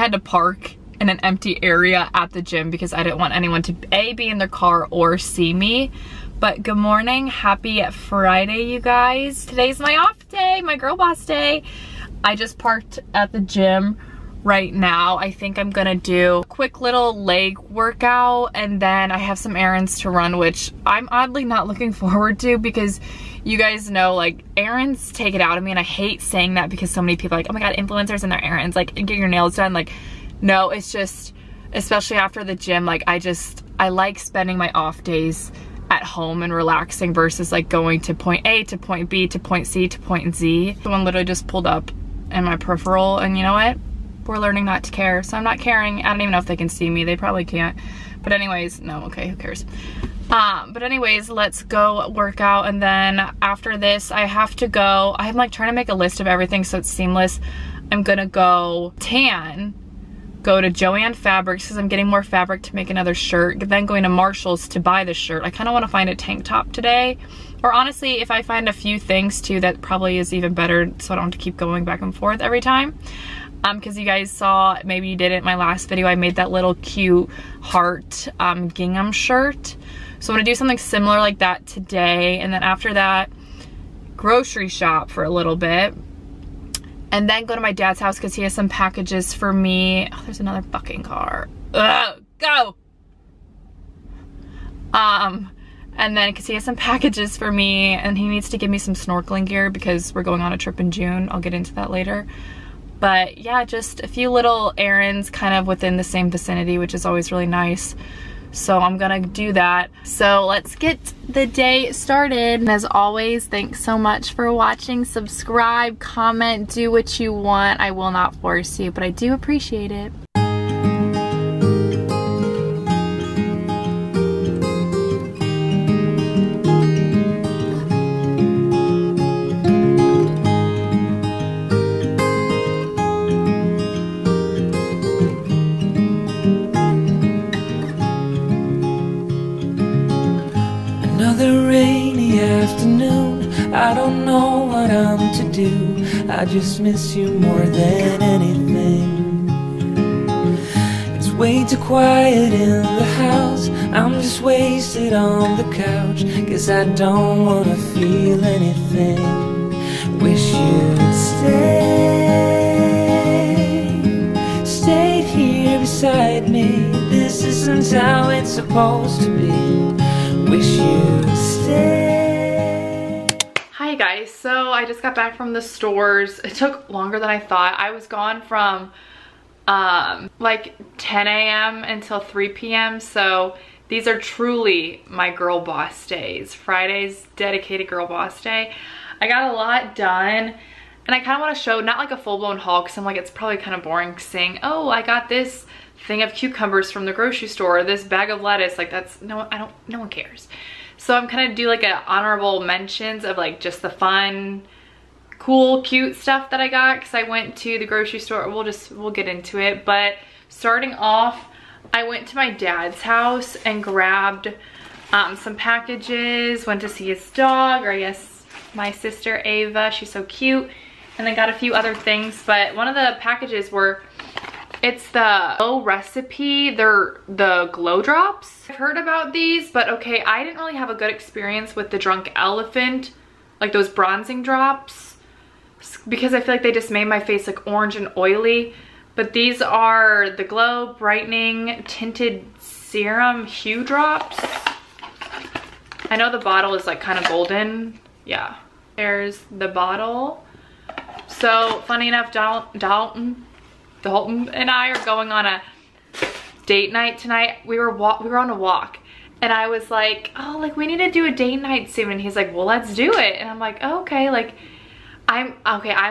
had to park in an empty area at the gym because I didn't want anyone to A, be in their car or see me. But good morning, happy Friday, you guys. Today's my off day, my girl boss day. I just parked at the gym right now. I think I'm gonna do a quick little leg workout, and then I have some errands to run, which I'm oddly not looking forward to because you guys know, like, errands take it out of me, and I hate saying that because so many people are like, oh my god, influencers and their errands, like getting your nails done. Like, no, it's just, especially after the gym, like I like spending my off days at home and relaxing versus like going to point A to point B to point C to point Z. Someone literally just pulled up in my peripheral, and you know what? We're learning not to care, so I'm not caring. I don't even know if they can see me. They probably can't. But anyways, no, okay, who cares? But anyways, let's go work out, and then after this, I have to go. I'm like trying to make a list of everything so it's seamless. I'm gonna go tan, go to Joann Fabrics because I'm getting more fabric to make another shirt, then going to Marshall's to buy the shirt. I kind of want to find a tank top today, or honestly, if I find a few things too, that probably is even better, so I don't have to keep going back and forth every time. Because you guys saw, maybe you didn't, my last video, I made that little cute heart gingham shirt. So I'm gonna do something similar like that today, and then after that, grocery shop for a little bit, and then go to my dad's house because he has some packages for me. Oh, there's another fucking car. Ugh, go! And then because he has some packages for me, and he needs to give me some snorkeling gear because we're going on a trip in June. I'll get into that later. But yeah, just a few little errands kind of within the same vicinity, which is always really nice. So I'm gonna do that. So let's get the day started. And as always, thanks so much for watching. Subscribe, comment, do what you want. I will not force you, but I do appreciate it. Another rainy afternoon, I don't know what I'm to do. I just miss you more than anything. It's way too quiet in the house, I'm just wasted on the couch, 'cause I don't wanna feel anything. Wish you'd stayed here beside me. This isn't how it's supposed to be. Wish you'd stay. Hi guys, so I just got back from the stores. It took longer than I thought. I was gone from like 10 a.m. until 3 p.m. So these are truly my girl boss days. Friday's dedicated girl boss day. I got a lot done, and I kind of want to show, not like a full-blown haul, because I'm like, it's probably kind of boring saying, oh, I got this thing of cucumbers from the grocery store, this bag of lettuce. Like, that's no one cares. So I'm kind of do like a honorable mentions of like just the fun, cool, cute stuff that I got because I went to the grocery store. We'll get into it. But starting off, I went to my dad's house and grabbed some packages, went to see his dog, or I guess my sister Ava, she's so cute, and then got a few other things. But one of the packages were, it's the glow recipe. They're the glow drops. I've heard about these, but okay, I didn't really have a good experience with the Drunk Elephant, like those bronzing drops, because I feel like they just made my face like orange and oily. But these are the Glow Brightening Tinted Serum Hue Drops. I know the bottle is like kind of golden. Yeah, there's the bottle. So funny enough, Dalton and I are going on a date night tonight. We were on a walk, and I was like, oh, like we need to do a date night soon, and he's like, well, let's do it. And I'm like, oh, okay. Like I'm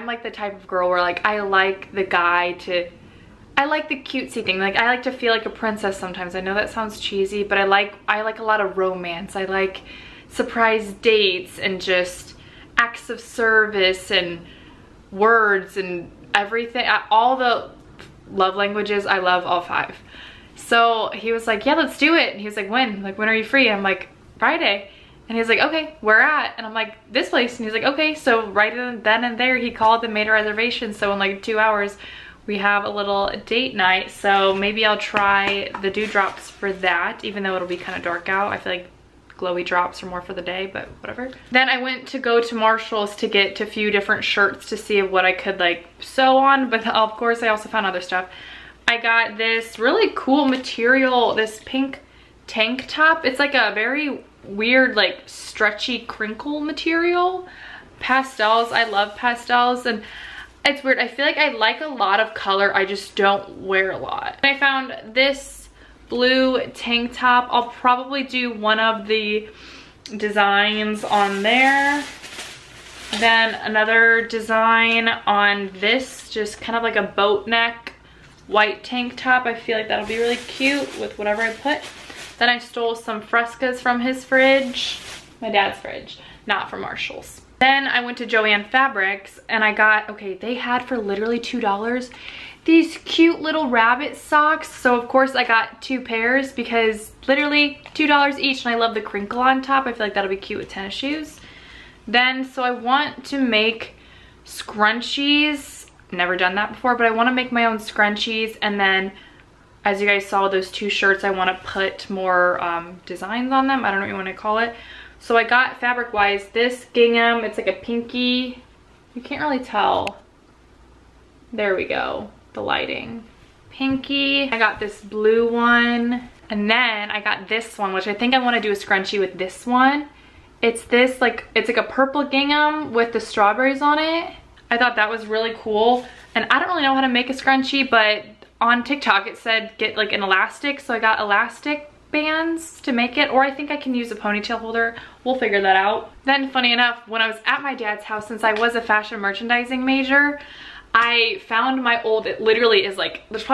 like the type of girl where like I like the cutesy thing. Like I like to feel like a princess sometimes. I know that sounds cheesy, but I like a lot of romance. I like surprise dates and just acts of service and words and everything. All the love languages, I love all 5. So he was like, yeah, let's do it. And he was like, when? Like, when are you free? And I'm like, Friday. And he's like, okay, where at? And I'm like, this place. And he's like, okay. So right then and there, he called and made a reservation. So in like 2 hours, we have a little date night, so maybe I'll try the dewdrops for that, even though it'll be kind of dark out. I feel like glowy drops are more for the day, but whatever. Then I went to go to Marshall's to get a few different shirts to see what I could like sew on, but of course I also found other stuff. I got this really cool material, this pink tank top. It's like a very weird, like stretchy crinkle material. Pastels, I love pastels, and it's weird. I feel like I like a lot of color, I just don't wear a lot. I found this blue tank top. I'll probably do one of the designs on there. Then another design on this, just kind of like a boat neck white tank top. I feel like that'll be really cute with whatever I put. Then I stole some Frescas from his fridge, my dad's fridge, not from Marshall's. Then I went to Joann Fabrics and I got, okay, they had for literally $2 these cute little rabbit socks. So of course I got 2 pairs because literally $2 each, and I love the crinkle on top. I feel like that'll be cute with tennis shoes. Then, so I want to make scrunchies. Never done that before, but I want to make my own scrunchies. And then, as you guys saw, those 2 shirts, I want to put more designs on them. I don't know what you want to call it. So I got, fabric wise, this gingham. It's like a pinky. You can't really tell. There we go, the lighting. Pinky. I got this blue one. And then I got this one, which I think I want to do a scrunchie with this one. It's this, like, it's like a purple gingham with the strawberries on it. I thought that was really cool. And I don't really know how to make a scrunchie, but on TikTok it said get like an elastic. So I got elastic bands to make it, or I think I can use a ponytail holder. We'll figure that out. Then funny enough, when I was at my dad's house, since I was a fashion merchandising major, I found my old, it literally is like, there's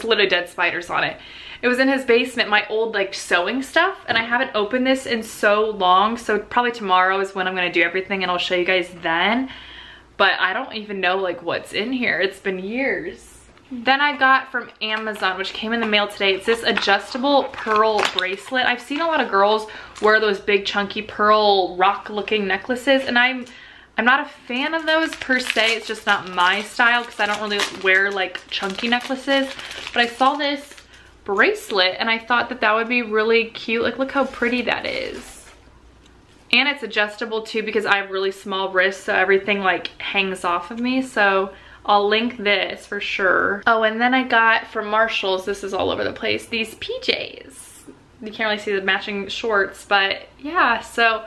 literally dead spiders on it. It was in his basement, my old like sewing stuff, and I haven't opened this in so long, so probably tomorrow is when I'm gonna do everything and I'll show you guys then. But I don't even know like what's in here. It's been years. Then I got from Amazon, which came in the mail today, it's this adjustable pearl bracelet. I've seen a lot of girls wear those big chunky pearl rock looking necklaces, and I'm not a fan of those per se. It's just not my style because I don't really wear like chunky necklaces. But I saw this bracelet and I thought that that would be really cute. Like, look how pretty that is. And it's adjustable too because I have really small wrists, so everything like hangs off of me. So I'll link this for sure. Oh, and then I got from Marshall's, this is all over the place, these PJs. You can't really see the matching shorts, but yeah, so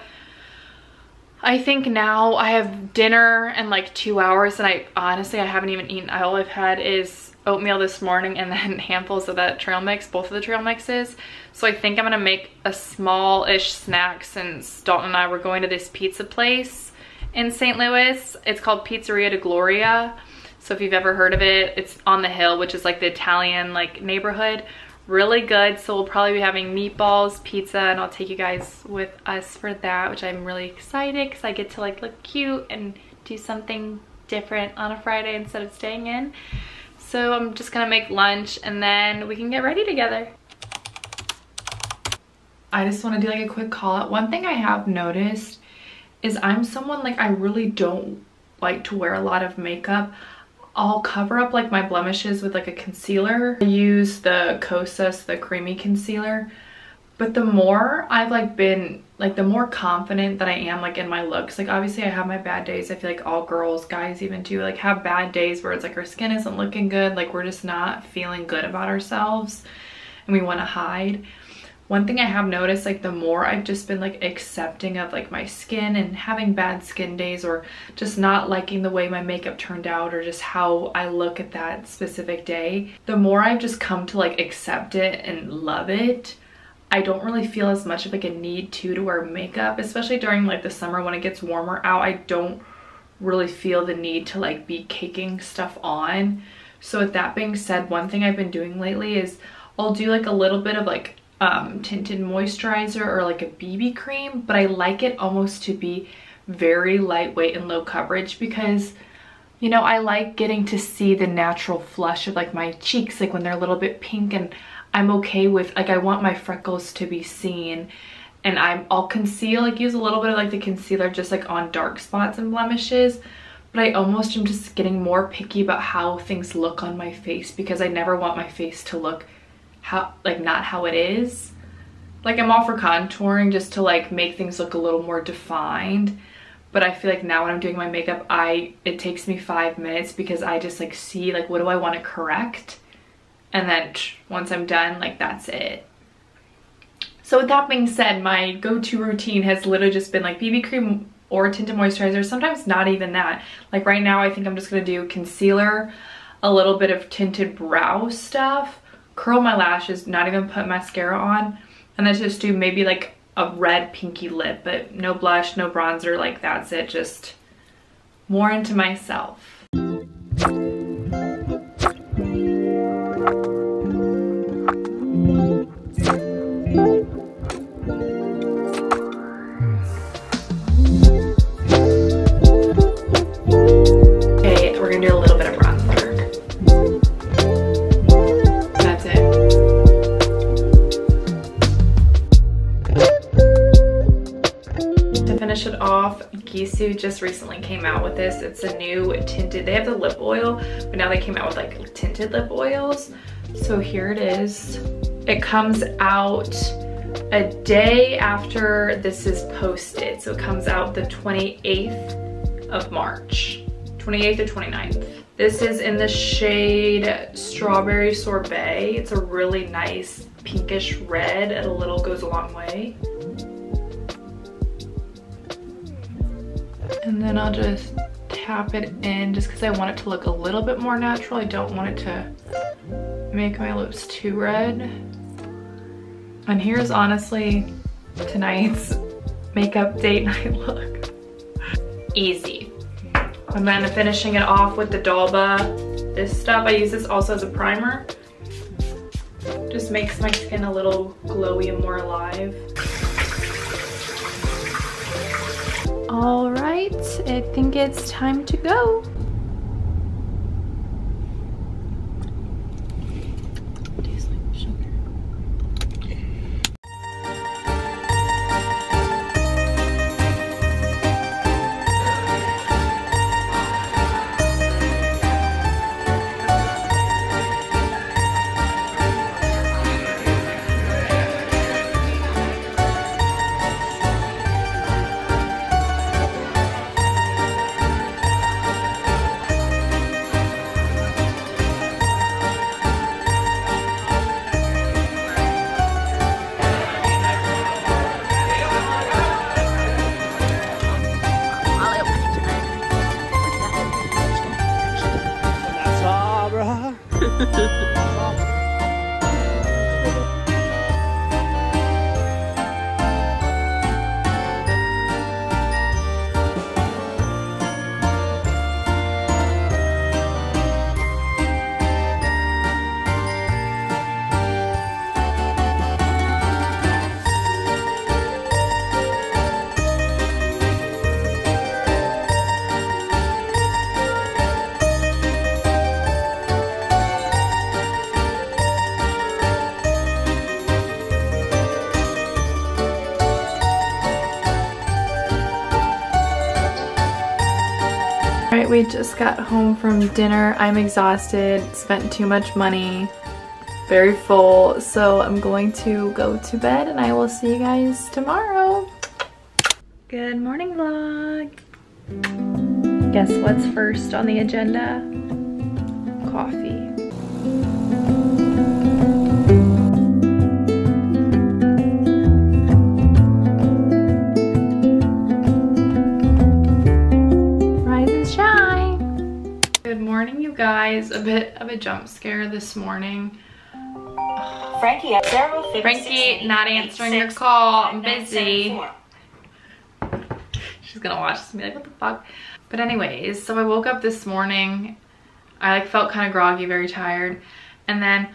I think now I have dinner in like 2 hours, and I honestly haven't even eaten. All I've had is oatmeal this morning and then handfuls of that trail mix, both of the trail mixes. So I think I'm gonna make a small-ish snack since Dalton and I were going to this pizza place in St. Louis. It's called Pizzeria de Gloria. So if you've ever heard of it, it's on the hill, which is like the Italian like neighborhood. Really good. So we'll probably be having meatballs, pizza, and I'll take you guys with us for that, which I'm really excited because I get to like look cute and do something different on a Friday instead of staying in. So I'm just gonna make lunch and then we can get ready together. I just want to do like a quick call out. One thing I have noticed is I'm someone like I really don't like to wear a lot of makeup. I'll cover up like my blemishes with like a concealer. I use the Kosas, the creamy concealer. But the more I've like been, like the more confident that I am like in my looks. Like obviously I have my bad days. I feel like all girls, guys even too, like have bad days where it's like our skin isn't looking good. Like we're just not feeling good about ourselves and we want to hide. One thing I have noticed, like the more I've just been like accepting of like my skin and having bad skin days, or just not liking the way my makeup turned out, or just how I look at that specific day, the more I've just come to like accept it and love it. I don't really feel as much of like a need to wear makeup, especially during like the summer when it gets warmer out. I don't really feel the need to like be caking stuff on. So with that being said, one thing I've been doing lately is I'll do like a little bit of like tinted moisturizer or like a BB cream, but I like it almost to be very lightweight and low coverage because, you know, I like getting to see the natural flush of like my cheeks, like when they're a little bit pink, and I'm okay with like, I want my freckles to be seen, and I'll conceal, like use a little bit of like the concealer just like on dark spots and blemishes, but I almost am just getting more picky about how things look on my face because I never want my face to look not how it is. Like, I'm all for contouring just to like make things look a little more defined, but I feel like now when I'm doing my makeup, it takes me 5 minutes because I just like see like what do I want to correct, and then once I'm done, like that's it. So with that being said, my go-to routine has literally just been like BB cream or tinted moisturizer, sometimes not even that. Like right now I think I'm just gonna do concealer, a little bit of tinted brow stuff, curl my lashes, not even put mascara on, and then just do maybe like a red pinky lip, but no blush, no bronzer, like that's it, just more into myself. Okay, we're gonna do a little bit of bronzer. That's it. To finish it off, Gisou just recently came out with this. It's a new tinted, they have the lip oil, but now they came out with like tinted lip oils. So here it is. It comes out a day after this is posted. So it comes out the 28th of March, 28th or 29th. This is in the shade Strawberry Sorbet. It's a really nice pinkish red, and a little goes a long way. And then I'll just tap it in just because I want it to look a little bit more natural. I don't want it to make my lips too red. And here's honestly tonight's makeup date night look. Easy. I'm then finishing it off with the Dalba. This stuff, I use this also as a primer. Just makes my skin a little glowy and more alive. All right, I think it's time to go. Alright, we just got home from dinner. I'm exhausted, spent too much money, very full, so I'm going to go to bed and I will see you guys tomorrow. Good morning vlog. Guess what's first on the agenda? Coffee. Guys, a bit of a jump scare this morning. Frankie, Frankie, not answering your call. I'm busy. She's gonna watch this and be like, what the fuck? But anyways, so I woke up this morning. I like felt kind of groggy, very tired. And then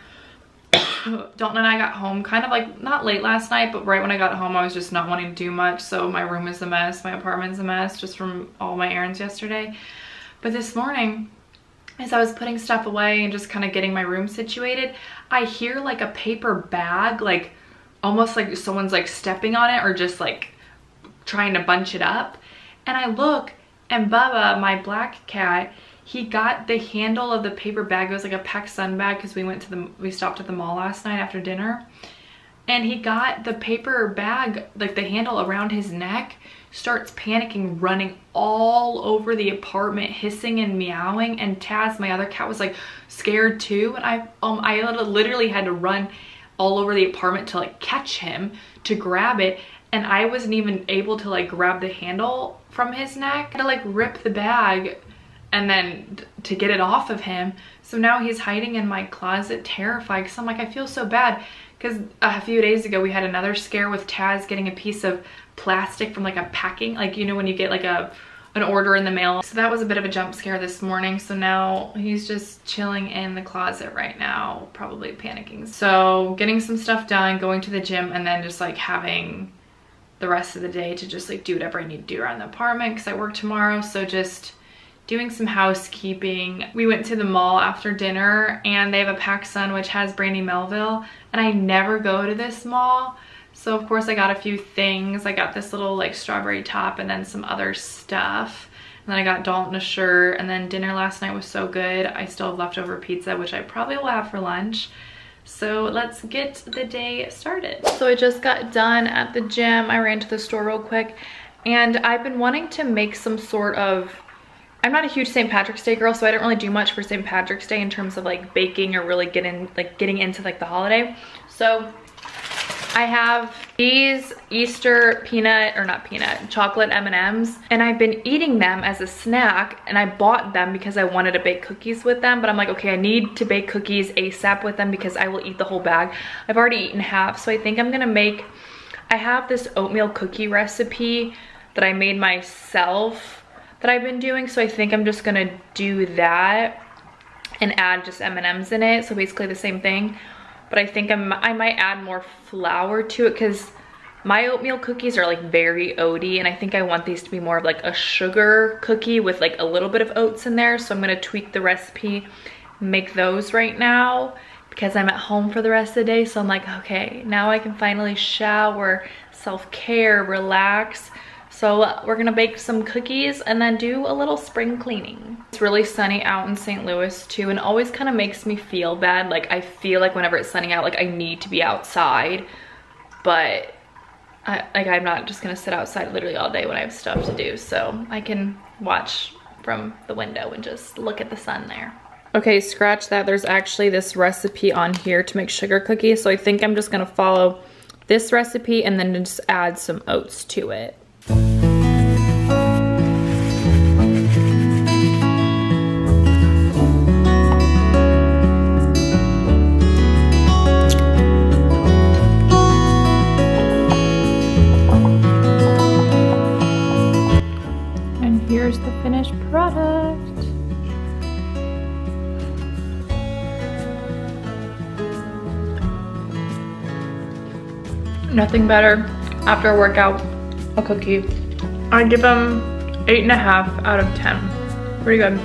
Dalton and I got home kind of like, not late last night, but right when I got home, I was just not wanting to do much. So my room is a mess. My apartment's a mess just from all my errands yesterday. But this morning, as I was putting stuff away and just kind of getting my room situated, I hear like a paper bag, like almost like someone's like stepping on it or just like trying to bunch it up. And I look And Bubba, my black cat, he got the handle of the paper bag. It was like a PacSun bag because we stopped at the mall last night after dinner. And he got the paper bag, like the handle around his neck, starts panicking, running all over the apartment, hissing and meowing. And Taz, my other cat, was like scared too. And I literally had to run all over the apartment to like catch him, to grab it. And I wasn't even able to like grab the handle from his neck. I had to like rip the bag and then to get it off of him. So now he's hiding in my closet, terrified, because I'm like, I feel so bad. Because a few days ago we had another scare with Taz getting a piece of plastic from like a packing, like, you know, when you get like an order in the mail. So that was a bit of a jump scare this morning. So now he's just chilling in the closet right now, probably panicking. So getting some stuff done, going to the gym, and then just like having the rest of the day to just like do whatever I need to do around the apartment because I work tomorrow. So just doing some housekeeping. We went to the mall after dinner and they have a PacSun which has Brandy Melville, and I never go to this mall. So of course I got a few things. I got this little like strawberry top and then some other stuff. And then I got Dalton a shirt, and then dinner last night was so good. I still have leftover pizza, which I probably will have for lunch. So let's get the day started. So I just got done at the gym. I ran to the store real quick, and I've been wanting to make some sort of, I'm not a huge St. Patrick's Day girl, so I didn't really do much for St. Patrick's Day in terms of like baking or really getting into like the holiday. So I have these Easter chocolate M&Ms, and I've been eating them as a snack, and I bought them because I wanted to bake cookies with them, but I'm like, okay, I need to bake cookies ASAP with them because I will eat the whole bag. I've already eaten half, so I think I'm gonna make, I have this oatmeal cookie recipe that I made myself that I've been doing, so I think I'm just gonna do that and add just M&Ms in it, so basically the same thing. But I think I might add more flour to it because my oatmeal cookies are like very oaty, and I think I want these to be more of like a sugar cookie with like a little bit of oats in there. So I'm gonna tweak the recipe, make those right now because I'm at home for the rest of the day. So I'm like, okay, now I can finally shower, self-care, relax. So we're gonna bake some cookies and then do a little spring cleaning. It's really sunny out in St. Louis too, and it always kind of makes me feel bad. Like I feel like whenever it's sunny out, like I need to be outside, but I'm not just gonna sit outside literally all day when I have stuff to do. So I can watch from the window and just look at the sun there. Okay, scratch that. There's actually this recipe on here to make sugar cookies. So I think I'm just gonna follow this recipe and then just add some oats to it. And here's the finished product. Nothing better after a workout. A cookie. I give them 8.5 out of 10. Pretty good.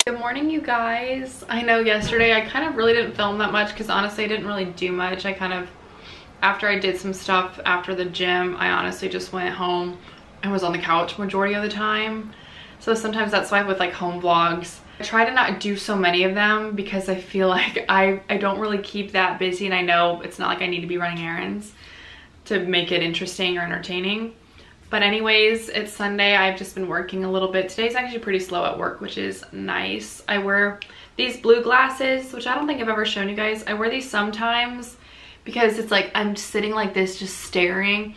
Good morning, you guys. I know yesterday I kind of really didn't film that much because honestly I didn't really do much. After I did some stuff after the gym, I honestly just went home and was on the couch majority of the time. So sometimes that's why with like home vlogs, I try to not do so many of them because I feel like I don't really keep that busy, and I know it's not like I need to be running errands to make it interesting or entertaining. But anyways, it's Sunday. I've just been working a little bit. Today's actually pretty slow at work, which is nice. I wear these blue glasses, which I don't think I've ever shown you guys. I wear these sometimes because it's like I'm sitting like this just staring,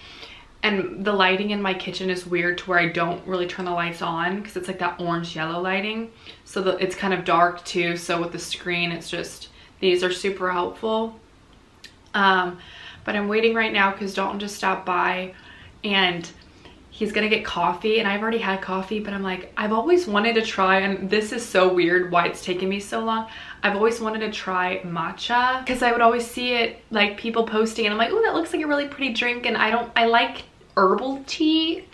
and the lighting in my kitchen is weird to where I don't really turn the lights on because it's like that orange yellow lighting. So it's kind of dark too. So with the screen, it's just, these are super helpful. But I'm waiting right now because Dalton just stopped by, and he's gonna get coffee, and I've already had coffee, but I'm like, I've always wanted to try, and this is so weird why it's taken me so long. I've always wanted to try matcha because I would always see it, like people posting, and I'm like, oh, that looks like a really pretty drink. And I like herbal tea.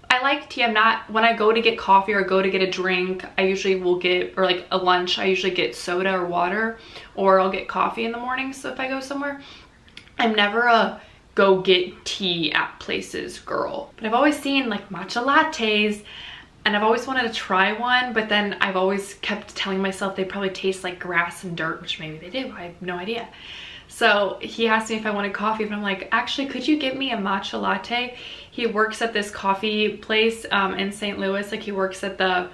I like tea. I'm not, when I go to get coffee or go to get a drink, I usually will get, or like a lunch, I usually get soda or water, or I'll get coffee in the morning. So if I go somewhere, I'm never a go get tea at places girl. But I've always seen like matcha lattes, and I've always wanted to try one, but then I've always kept telling myself they probably taste like grass and dirt, which maybe they do, I have no idea. So he asked me if I wanted coffee, but I'm like, actually, could you get me a matcha latte? He works at this coffee place in St. Louis. Like he works at the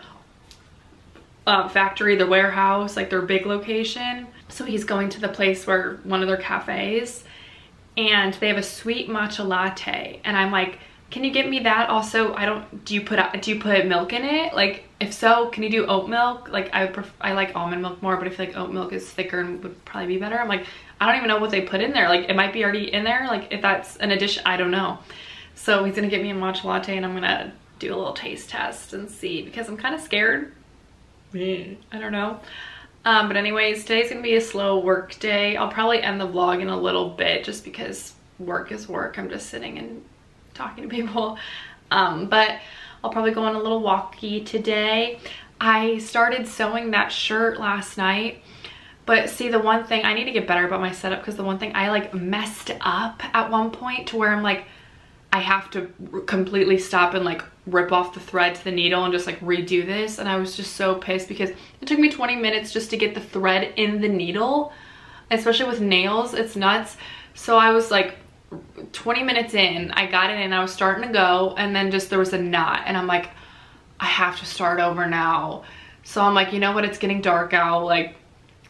factory, the warehouse, like their big location. So he's going to the place where one of their cafes, and they have a sweet matcha latte, and I'm like, can you get me that? Also, do you put milk in it? Like, if so, can you do oat milk? Like, I like almond milk more, but I feel like oat milk is thicker and would probably be better. I'm like, I don't even know what they put in there. Like, it might be already in there. Like, if that's an addition, I don't know. So he's gonna get me a matcha latte, and I'm gonna do a little taste test and see, because I'm kind of scared. I don't know. But anyways, today's gonna be a slow work day. I'll probably end the vlog in a little bit just because work is work. I'm just sitting and talking to people. But I'll probably go on a little walkie today. I started sewing that shirt last night, but see, the one thing, I need to get better about my setup, because the one thing I like messed up at one point to where I'm like, I have to completely stop and like rip off the thread to the needle and just like redo this. And I was just so pissed because it took me 20 minutes just to get the thread in the needle, especially with nails. It's nuts. So I was like 20 minutes in, I got it in, I was starting to go, and then just there was a knot, and I'm like, I have to start over now. So I'm like, you know what, it's getting dark out, like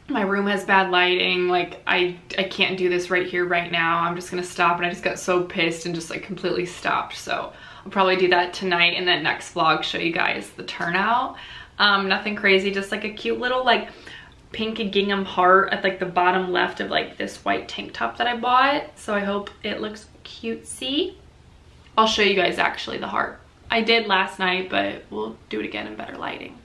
my room has bad lighting, like I can't do this right here right now. I'm just gonna stop. And I just got so pissed and just like completely stopped. So I'll probably do that tonight, and then next vlog show you guys the turnout. Nothing crazy, just like a cute little like pink gingham heart at like the bottom left of like this white tank top that I bought. So I hope it looks cutesy. I'll show you guys actually the heart. I did last night, but we'll do it again in better lighting.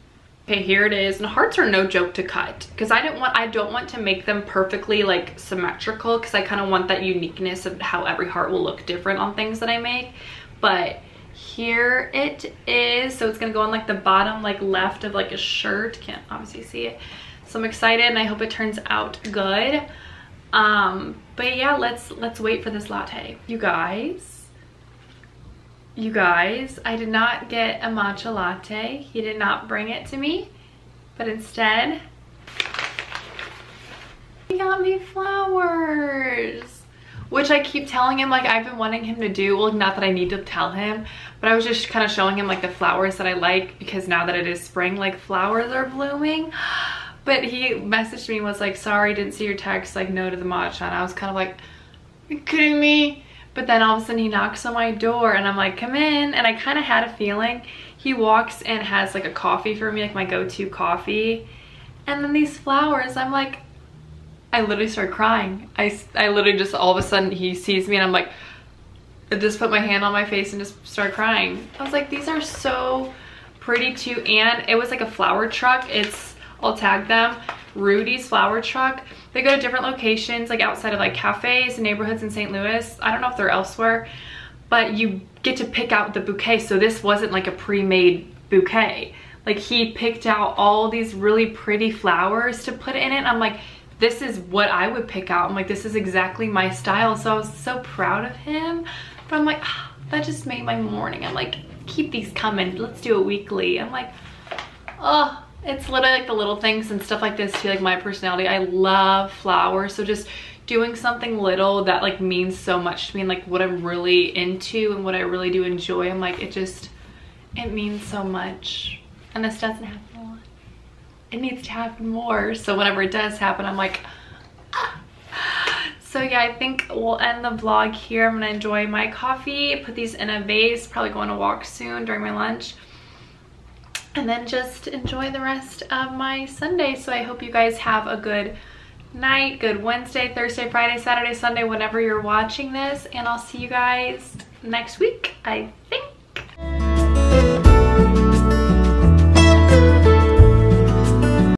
Okay, here it is. And hearts are no joke to cut, because I don't want to make them perfectly like symmetrical, because I kind of want that uniqueness of how every heart will look different on things that I make. But here it is. So it's gonna go on like the bottom like left of like a shirt. Can't obviously see it. So I'm excited, and I hope it turns out good. But yeah, let's wait for this latte. You guys, I did not get a matcha latte. He did not bring it to me, but instead he got me flowers, which I keep telling him like I've been wanting him to do. Well, not that I need to tell him, but I was just kind of showing him like the flowers that I like, because now that it is spring, like flowers are blooming. But he messaged me and was like, sorry, didn't see your text, like no to the matcha. And I was kind of like, are you kidding me? But then all of a sudden he knocks on my door, and I'm like, come in. And I kind of had a feeling. He walks and has like a coffee for me, like my go-to coffee. And then these flowers, I'm like, I literally started crying. I literally just, all of a sudden he sees me, and I'm like, I just put my hand on my face and just started crying. I was like, these are so pretty too. And it was like a flower truck. I'll tag them, Rudy's Flower Truck. They go to different locations, like outside of like cafes and neighborhoods in St. Louis. I don't know if they're elsewhere, but you get to pick out the bouquet. So this wasn't like a pre-made bouquet. Like he picked out all these really pretty flowers to put in it. I'm like, this is what I would pick out. I'm like, this is exactly my style. So I was so proud of him. But I'm like, that just made my morning. I'm like, keep these coming. Let's do it weekly. I'm like, oh. It's literally like the little things and stuff like this too, like my personality. I love flowers, so just doing something little that like means so much to me, and like what I'm really into and what I really do enjoy, I'm like, it means so much. And this doesn't happen a lot. It needs to happen more. So whenever it does happen, I'm like, ah. So yeah, I think we'll end the vlog here. I'm gonna enjoy my coffee, put these in a vase, probably go on a walk soon during my lunch, and then just enjoy the rest of my Sunday. So I hope you guys have a good night, good Wednesday, Thursday, Friday, Saturday, Sunday, whenever you're watching this, and I'll see you guys next week, I think.